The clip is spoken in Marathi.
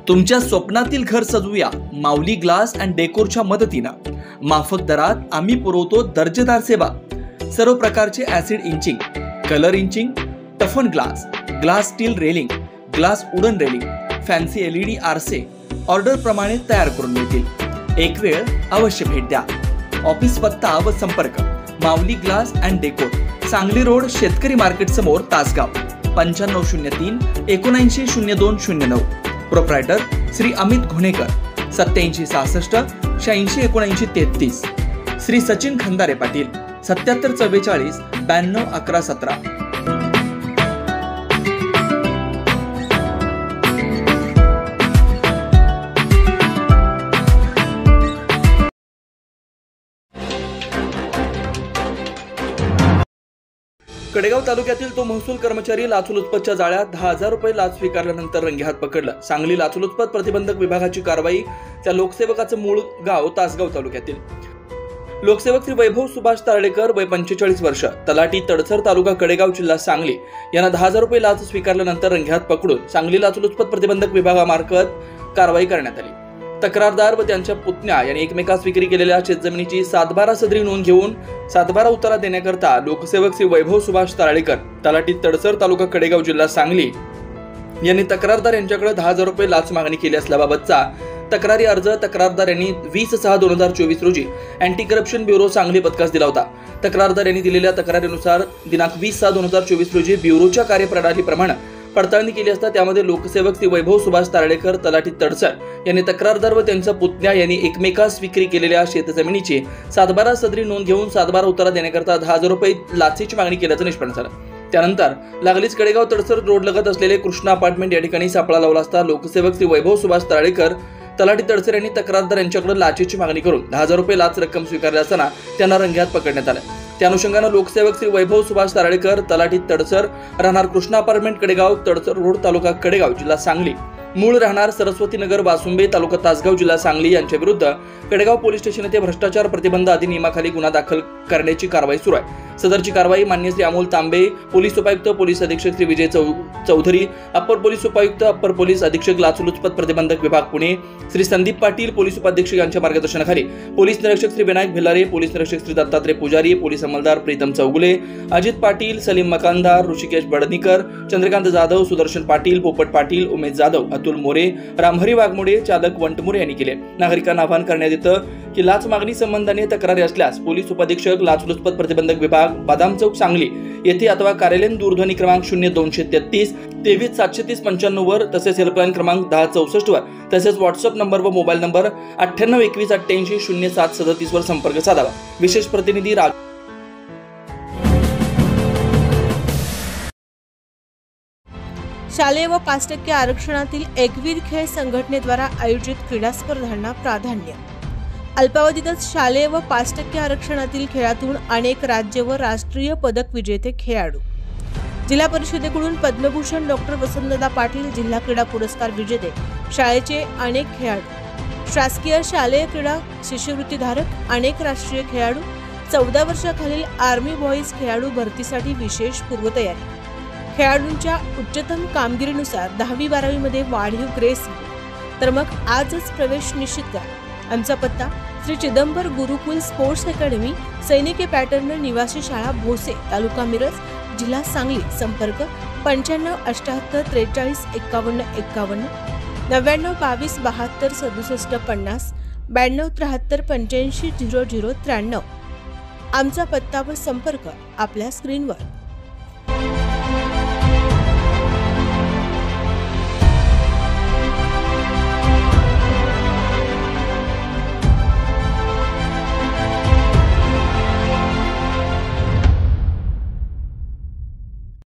तुमच्या स्वप्नातील घर सजवूया माऊली ग्लास अँड डेकोरच्या मदतीनं। माफक दरात आम्ही पुरवतो दर्जेदार सेवा। सर्व प्रकारचे acid etching, colour etching, toughen glass, glass steel railing, glass wooden railing, fancy LED आरसे ऑर्डर प्रमाणे तयार करून मिळतील। एक वेळ अवश्य भेट द्या। ऑफिस पत्ता व संपर्क Mauli glass and decor, Sangli road, शेतकरी मार्केट समोर, तासगाव, 9503 790209। प्रोप्रायटर श्री अमित घुणेकर, 8766 86 79 33। श्री सचिन खंदारे पाटील, 77 44 92 11 17। कडेगाव तालुक्यातील तो महसूल कर्मचारी लाचलुचपतच्या जाळ्यात 10,000 रुपये लाच स्वीकारल्यानंतर रंगेहात पकडला। सांगली लाचलुचपत प्रतिबंधक विभागाची कारवाई। त्या लोकसेवकाचं मूळ गाव तासगाव तालुक्यातील लोकसेवक श्री वैभव सुभाष तारळेकर, वय 45 वर्ष, तलाठी तडसर, तालुका कडेगाव, जिल्हा सांगली यांना 10,000 रुपये लाच स्वीकारल्यानंतर रंगेहात पकडून सांगली लाचलुचपत प्रतिबंधक विभागामार्फत कारवाई करण्यात आली। तक्रारदार व त्यांच्या पुतण्या यांनी एकमेकास विक्री केलेल्या शेतजमिनीची 7/12 सदरी नोंद घेऊन 7/12 उतारा देण्याकरता लोकसेवक श्री वैभव सुभाष तारळेकर, तलाठी तडसर, तालुका कडेगाव, जिल्हा सांगली यांनी तक्रारदार यांच्याकडे 10,000 रुपये लाच मागणी केली असल्याबाबतचा तक्रारी अर्ज तक्रारदार यांनी 20/6/2024 रोजी अँटी करप्शन ब्युरो सांगली पथकास दिला होता। तक्रारदार यांनी दिलेल्या तक्रारीनुसार दिनांक 20/6/2024 रोजी ब्युरोच्या कार्यप्रणालीप्रमाणे पडताळणी केली असता त्यामध्ये लोकसेवक श्री वैभव सुभाष तारळेकर, तलाठी तडसर यांनी तक्रारदार व त्यांच्या पुतण्या यांनी एकमेकास विक्री केलेल्या शेतजमिनीची 7/12 सदरी नोंद घेऊन 7/12 उतारा देण्याकरता 10,000 रुपये लाचेची मागणी केल्याचं निष्पन्न झालं। त्यानंतर लागलीच कडेगाव तडसर रोड लगत असलेले कृष्णा अपार्टमेंट या ठिकाणी सापळा लावला असता लोकसेवक श्री वैभव सुभाष तारळेकर, तलाठी तडसर यांनी तक्रारदार यांच्याकडे लाचेची मागणी करून 10,000 रुपये लाच रक्कम स्वीकारली असताना त्यांना रंगेहात पकडण्यात आलं। त्या अनुषंगाने लोकसेवक श्री वैभव सुभाष तारळेकर, तलाठी तडसर, राहणार कृष्णा अपार्टमेंट कडेगाव, तडसर रोड, तालुका कडेगाव, जिल्हा सांगली, मूळ राहणार सरस्वती नगर, वासुंबे, तालुका तासगाव, जिल्हा सांगली यांच्या विरुद्ध कडेगाव पोलीस स्टेशन येथे भ्रष्टाचार प्रतिबंध अधिनियमाखाली गुन्हा दाखल करण्याची कारवाई सुरू आहे। सदरची कारवाई मान्य श्री अमोल तांबे, पोलीस उपायुक्त, पोलीस अधीक्षक श्री विजय चौधरी, अप्पर पोलीस उपायुक्त, अप्पर पोलीस अधीक्षक लाचलुचपत प्रतिबंधक विभाग पुणे, श्री संदीप पाटील, पोलीस उपाधीक्षक यांच्या मार्गदर्शनाखाली पोलीस निरीक्षक श्री विनायक भिलारे, पोलीस निरीक्षक श्री दत्तात्रय पुजारी, पोलीस अंमलदार प्रीतम चौगुले, अजित पाटील, सलीम मकानदार, ऋषिकेश बडनीकर, चंद्रकांत जाधव, सुदर्शन पाटील, पोपट पाटील, उमेश जाधव, अतुल मोरे, रामहरी वाघमोडे, चालक वंटमोरे यांनी केले। नागरिकांना आवाहन करण्यात येतं की लाच मागणी संबंधाने तक्रारी असल्यास पोलीस उपाधीक्षक लाचलुचपत प्रतिबंधक विभाग, बदाम चौक, सांगली येथे अथवा कार्यालयीन दूरध्वनी क्रमांक 0233 23 730 95 वर, तसेच हेल्पलाईन क्रमांक 1064 वर, तसेच व्हॉट्सअप नंबर व मोबाईल नंबर 98 21 88 07 37 वर संपर्क साधावा। विशेष प्रतिनिधी राज। शालेय व 5% आरक्षणातील एकवीर खेळ संघटनेद्वारा आयोजित क्रीडा स्पर्धांना प्राधान्य। अल्पावधीतच शालेय व 5% आरक्षणातील खेळातून अनेक राज्य व राष्ट्रीय पदक विजेते खेळाडू। जिल्हा परिषदेकडून पद्मभूषण डॉक्टर वसंतदादा पाटील जिल्हा क्रीडा पुरस्कार विजेते शाळेचे अनेक खेळाडू, शासकीय शालेय क्रीडा शिष्यवृत्तीधारक अनेक राष्ट्रीय खेळाडू, 14 वर्षाखालील आर्मी बॉईज खेळाडू भरतीसाठी विशेष पूर्वतयारी। खेळाडूंच्या उच्चतम कामगिरीनुसार 10वी-12वी मध्ये वाढीव ग्रेस, तर मग आजच प्रवेश निश्चित करा। आमचा पत्ता श्री चिदंबर गुरुकुल स्पोर्ट्स अकॅडमी, सैनिकी पॅटर्न, निवासी शाळा, भोसे, तालुका मिरज, जिल्हा सांगली। संपर्क 95 78 43 51 51, 99 22 72 67 50, 92 73 85 00 93। आमचा पत्ता व संपर्क आपल्या स्क्रीनवर।